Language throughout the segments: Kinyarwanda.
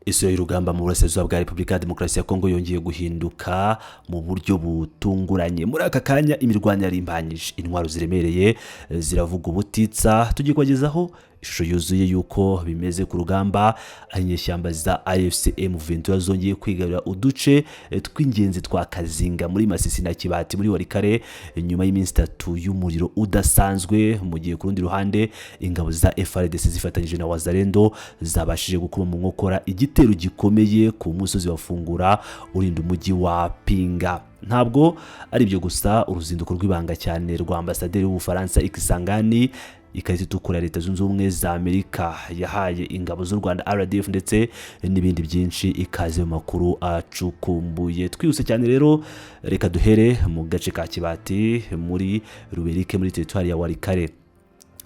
Isura y'urugamba mu burasirazuba bwa Repubulika ya Demokarasi ya Kongo yongeye guhinduka mu buryo butunguranye. Muri aka kanya imirwano yarimbanyije, intwaro ziremereye ziravuga ubutitsa. Tugiye kubagezaho ishusho yuzuye yuko bimeze ku rugamba, aho inyeshyamba za AFC M23 zongeye kwigarurira uduce tw'ingenzi twa Kazinga muri Masisi na Kibati muri Warikare nyuma y'iminsi 3 y'umuriro udasanzwe. Mu gihe ku rundi ruhande ingabo za FARDC zifatanyije na Wazalendo zabashije gukuma mu nkokora igitero gikomeye ku musozi wafungura urinda umujyi wa Pinga. Ntabwo ari byo gusa, uruzinduko rw'ibanga cyane rwa ambasaderi w'Ubufaransa Ikisangani, ikarita itukura Leta Zunze Ubumwe za Amerika yahaye ingabo z'u Rwanda RDF ndetse n'ibindi byinshi, ikaze mu makuru acukumbuye. Twihuse cyane rero, reka duhere mu gace ka Kibati muri Ruberike muri teritwari ya Warikare.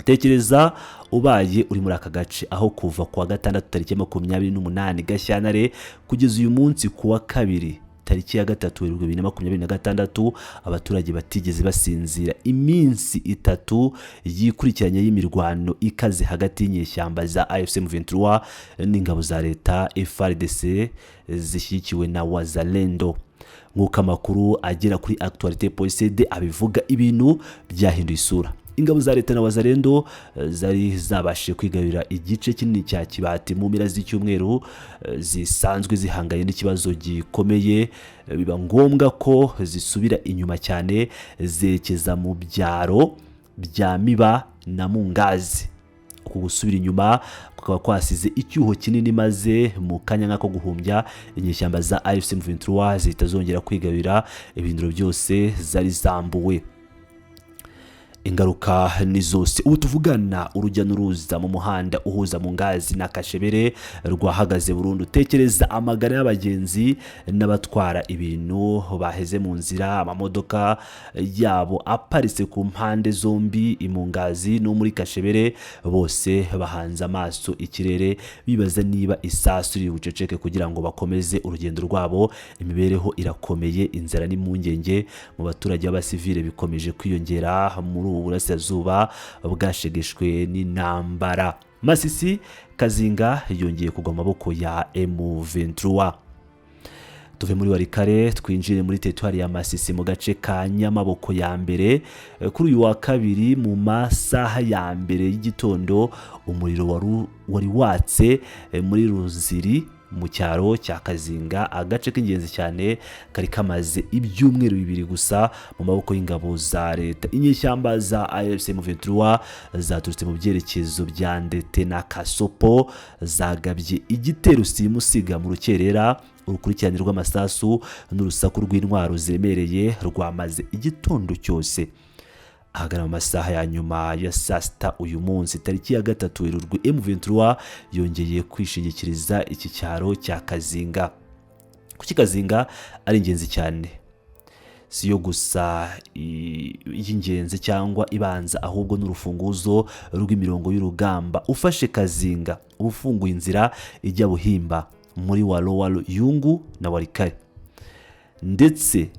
Tekereza ubaye uri muri aka gace, aho kuva kuwa gatandatu tariki 28 Gashyantare kugeza uyu munsi kuwa kabiri tariki ya 3 Werurwe 2026 abaturage batigeze basinzira. Iminsi 3 yikurikiranye y'imirwano ikaze hagati y'inyeshyamba za AFC M23 n'ingabo za leta FARDC zishyigikiwe na Wazalendo. Nk'uko amakuru agera kuri Actualité.cd abivuga, ibintu byahinduye isura. Ingabo za leta na Wazalendo zari zabashije kwigarurira igice kinini cya Kibati mu mpera z'icyumweru, zisanzwe zihanganye n'ikibazo gikomeye. Biba ngombwa ko zisubira inyuma cyane zerekeza mu byaro bya Miba na Mungazi. Uku gusubira inyuma kukaba kwasize icyuho kinini, maze mu kanya nk'ako guhumbya inyeshyamba za AFC M23 zitazongera kwigarurira ibindiro byose zari zambuwe. Ingaruka ni zose. Ubu tuvugana urujya n'uruza mu muhanda uhuza Mungazi na Kashebere rwahagaze burundu. Tekereza amagara y'abagenzi n'abatwara ibintu baheze mu nzira, amamodoka yabo aparitse ku mpande zombi, Imungazi no muri Kashebere, bose bahanze amaso ikirere bibaza niba isasu riri buceceke kugira ngo bakomeze urugendo rwabo. Imibereho irakomeye, inzara n'impungenge mu baturage b'abasivile bikomeje kwiyongera muri uburasirazuba bwashegeshwe n'intambara. Masisi, Kazinga yongeye kugwa mu maboko ya M23. Tuve muri Warikare twinjire muri teritwari ya Masisi mu gace ka Nyamaboko ya mbere. Kuri uyu wa kabiri mu masaha ya mbere y'igitondo, umuriro wari watse muri Ruziri mu cyaro cya Kazinga, agace k'ingenzi cyane kari kamaze ibyumweru 2 gusa mu maboko y'ingabo za leta. Inyeshyamba za AFC M23 zaturutse mu byerekezo bya Ndete na Kasopo, zagabye igitero simusiga mu rukerera. Urukurikirane rw'amasasu n'urusaku rw'intwaro ziremereye rwamaze igitondo cyose. Ahagana mu masaha ya nyuma ya saa sita uyu munsi tariki ya 3 Werurwe, M23 yongeye kwishingikiriza iki cyaro cya Kazinga. Kuki Kazinga ari ingenzi cyane? Si yo gusa y'ingenzi cyangwa ibanza, ahubwo n'urufunguzo rw'imirongo y'urugamba. Ufashe Kazinga ufunguye inzira ijya Buhimba muri Walowalo, Yungu na Warikare, ndetse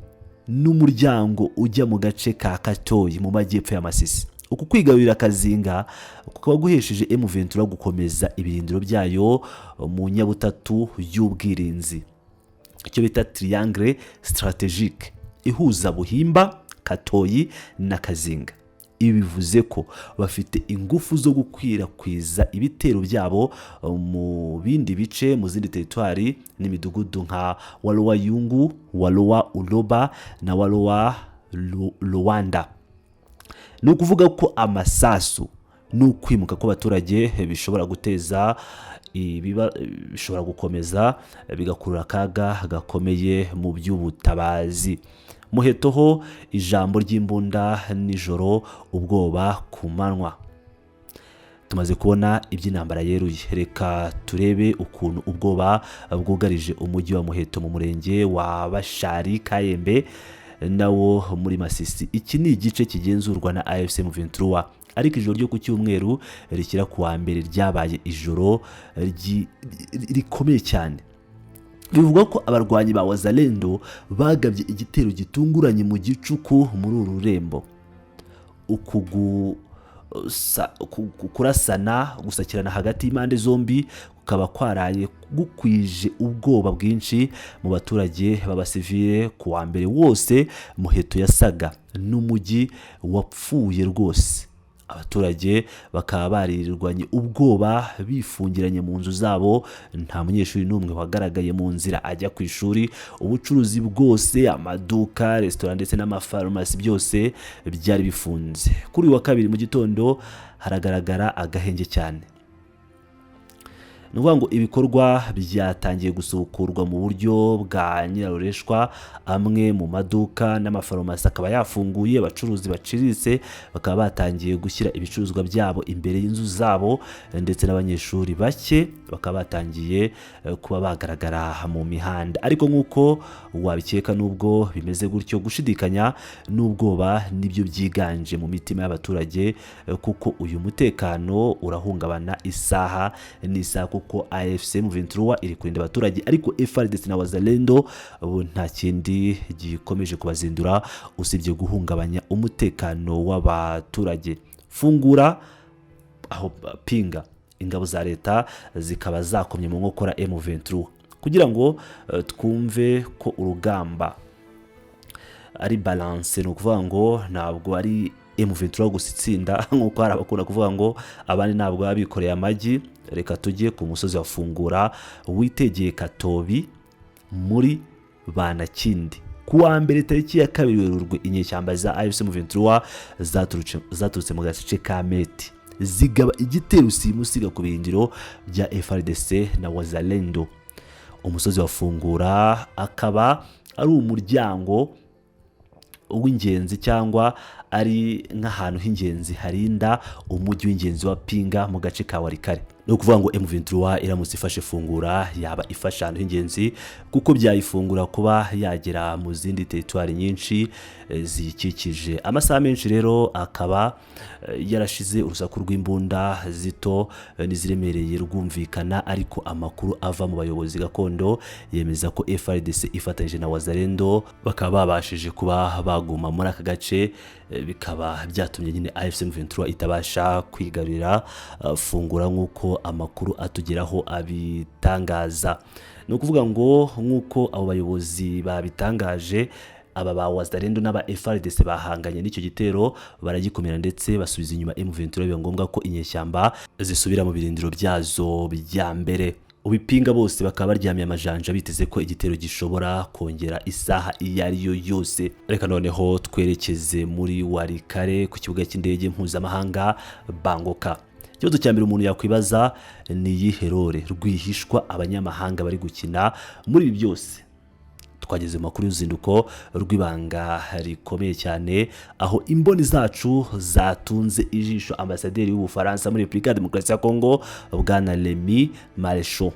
n'umuryango ujya mu gace ka Katoyi mu majyepfo ya Masisi. Uku kwigarurira Kazinga kukaba guhesheje M23 gukomeza ibirindiro byayo mu nyabutatu y'ubwirinzi, icyo bita triangle strategique ihuza Buhimba, Katoyi na Kazinga. Ibi bivuze ko bafite ingufu zo gukwirakwiza ibitero byabo mu bindi bice, mu zindi teritwari n'imidugudu nka Walowa Yungu, Walowa Uloba na Walowa Luwanda. Ni ukuvuga ko amasasu n'ukwimuka kw'abaturage bishobora guteza bishobora gukomeza bigakurura akaga gakomeye mu by'ubutabazi. Muhetoho ijambo ry'imbunda nijoro, ubwoba ku manywa. Tumaze kubona iby'intambara yeruye, reka turebe ukuntu ubwoba bwugarije umujyi wa Muheto mu murenge wa Bashari Kayembe nawo muri Masisi. Iki ni igice kigenzurwa na AFC M23, ariko ijoro ryo ku cyumweru rikira kuwa mbere ryabaye ijoro rikomeye cyane. Bivuga ko abarwanyi ba Wazalendo bagabye igitero gitunguranye mu gicuku muri uru rurembo. Kurasana gusakirana hagati y'impande zombi kukaba kwaraye gukwije ubwoba bwinshi mu baturage b'abasivile. Ku wa mbere wose muheto yasaga n'umujyi wapfuye rwose. Abaturage bakaba baririrwanye ubwoba bifungiranye mu nzu zabo, nta munyeshuri n'umwe wagaragaye mu nzira ajya ku ishuri. Ubucuruzi bwose, amaduka, resitora ndetse n'amafarumasi byose byari bifunze. Kuri wa kabiri mu gitondo haragaragara agahenge cyane. Ni ukuvuga ngo ibikorwa byatangiye gusukurwa mu buryo bwa nyirarureshwa. Amwe mu maduka n'amafarumasi akaba yafunguye, abacuruzi baciriritse bakaba batangiye gushyira ibicuruzwa byabo imbere y'inzu zabo, ndetse n'abanyeshuri bake bakaba batangiye kuba bagaragara mu mihanda. Ariko nk'uko wabikeka, nubwo bimeze gutyo, gushidikanya n'ubwoba nibyo byiganje mu mitima y'abaturage, kuko uyu mutekano urahungabana isaha n'isaha, kuko AFC M23 iri kurinda abaturage, ariko FARDC na Wazalendo ubu nta kindi gikomeje kubazindura usibye guhungabanya umutekano w'abaturage. Fungura aho pinga, ingabo za leta zikaba zakomye mu nkokora M23 kugira ngo twumve ko urugamba ari balance. Ni ukuvuga ngo ntabwo ari M23 gusa itsinda, nk'uko hari abakunda kuvuga ngo abandi ntabwo babikoreye amagi. Reka tujye ku musozi wa Fungura witegeye Katobi muri Banakindi. Ku wa mbere tariki ya 2 Werurwe, inyeshyamba za AFC M23 zaturutse mu gace ka Meti zigaba igitero simusiga ku birindiro bya FARDC na Wazalendo. Umusozi wa Fungura akaba ari umuryango w'ingenzi cyangwa ari nk'ahantu h'ingenzi harinda umujyi w'ingenzi wa Pinga mu gace ka Warikare. Ni ukuvuga ngo M23 iramutse ifashe Fungura yaba ifashe ahantu h'ingenzi, kuko byayifungura kuba yagera mu zindi teritwari nyinshi ziyikikije. Amasaha menshi rero akaba yarashize urusaku rw'imbunda zito n'iziremereye rwumvikana, ariko amakuru ava mu bayobozi gakondo yemeza ko FARDC ifatanyije na Wazalendo bakaba babashije kuba baguma muri aka gace, bikaba byatumye nyine AFC M23 itabasha kwigarurira Fungura nk'uko amakuru atugeraho abitangaza. Ni ukuvuga ngo nk'uko abo bayobozi babitangaje, aba ba Wazalendo n'aba FARDC bahanganye n'icyo gitero, baragikomera ndetse basubiza inyuma M23, biba ngombwa ko inyeshyamba zisubira mu birindiro byazo bya mbere. Ubipinga bose bakaba baryamye amajanja biteze ko igitero gishobora kongera isaha iyo ari yo yose. Reka noneho twerekeze muri Warikare ku kibuga cy'indege mpuzamahanga Bangoka. Ikibazo cya mbere umuntu yakwibaza ni iyihe role rwihishwa abanyamahanga bari gukina muri ibi byose. Twageze mu makuru y'uruzinduko rw'ibanga rikomeye cyane, aho imboni zacu zatunze ijisho ambasaderi w'Ubufaransa muri Repubulika ya Demokarasi ya Kongo, Bwana Remy Maresho.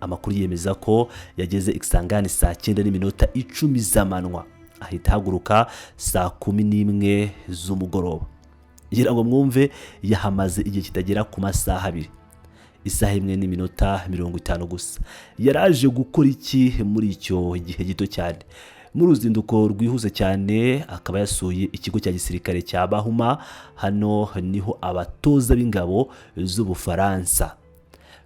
Amakuru yemeza ko yageze Kisangani saa 9:10 z'amanywa, ahita haguruka saa 11 z'umugoroba. Ngira ngo mwumve yahamaze igihe kitagera ku masaha 2, isaha 1:50 gusa. Yaraje gukora iki muri icyo gihe gito cyane? Mu ruzinduko rwihuse cyane akaba yasuye ikigo cya gisirikare cya Bahuma. Hano niho abatoza b'ingabo z'Ubufaransa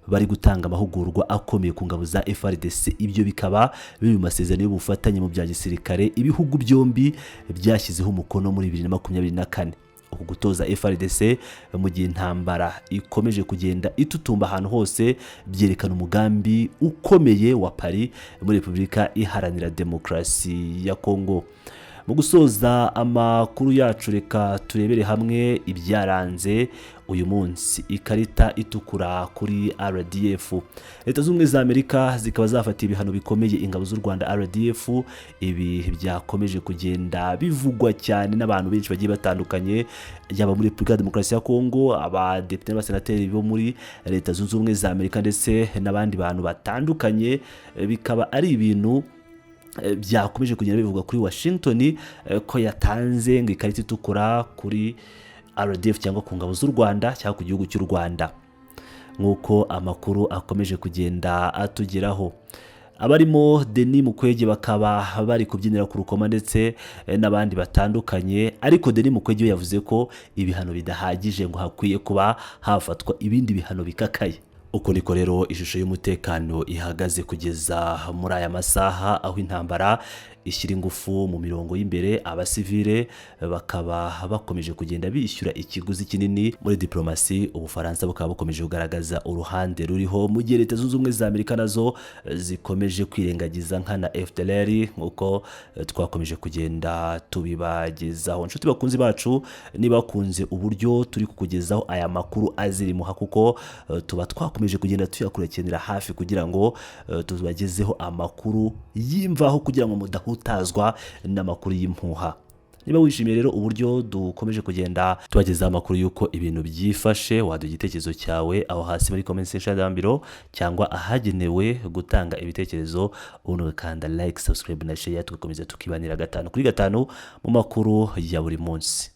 bari gutanga amahugurwa akomeye ku ngabo za FARDC. Ibyo bikaba biri mu masezerano y'ubufatanye mu bya gisirikare ibihugu byombi byashyizeho umukono muri 2024. Uku gutoza FARDC mu gihe intambara ikomeje kugenda itutumba ahantu hose byerekana umugambi ukomeye wa Paris muri Repubulika Iharanira Demokarasi ya Kongo. Mu gusoza amakuru yacu, reka turebere hamwe ibyaranze uyu munsi. Ikarita itukura kuri RDF. Leta z'Ubumwe za Amerika zikaba zafatiye ibihano bikomeye ingabo z'u Rwanda RDF. Ibi byakomeje kugenda bivugwa cyane n'abantu benshi bagiye batandukanye, yaba muri Repubulika ya Demokarasi ya Kongo, abadepite n'abasenateri bo muri Leta zunze Ubumwe za Amerika ndetse n'abandi bantu batandukanye. Bikaba ari ibintu byakomeje kugenda bivugwa kuri Washington ko yatanze ngo ikarita itukura kuri RDF cyangwa ku ngabo z'u Rwanda cyangwa ku gihugu cy'u Rwanda, nk'uko amakuru akomeje kugenda atugeraho. Abarimo Denis Mukwege bakaba bari kubyinira ku rukoma ndetse n'abandi batandukanye, ariko Denis Mukwege yavuze ko ibihano bidahagije ngo hakwiye kuba hafatwa ibindi bihano bikakaye. uko niko rero ishusho y'umutekano ihagaze kugeza muri aya masaha, aho intambara ishyira ingufu mu mirongo y'imbere, abasivile bakaba bakomeje kugenda bishyura ikiguzi kinini muri diplomasi. Ubufaransa bukaba bukomeje kugaragaza uruhande ruriho, mu gihe Leta Zunze Ubumwe za Amerika nazo zikomeje kwirengagiza nkana FDLR, nk'uko twakomeje kugenda tubibagezaho. Inshuti bakunzi bacu, niba bakunze uburyo turi kukugezaho aya makuru azirimuha, kuko tuba twakomeje kugenda tuyakurikiranira hafi kugira ngo tubagezeho amakuru y'imvaho, kugira ngo mudahutazwa n'amakuru y'impuha. Niba wishimiye rero uburyo dukomeje kugenda tubagezaho amakuru y'uko ibintu byifashe, waduha igitekerezo cyawe aho hasi muri comment section y'ambiro, cyangwa ahagenewe gutanga ibitekerezo, ubundi ugakanda like, subscribe na share, tugakomeza tukibanira 5 kuri 5 mu makuru ya buri munsi.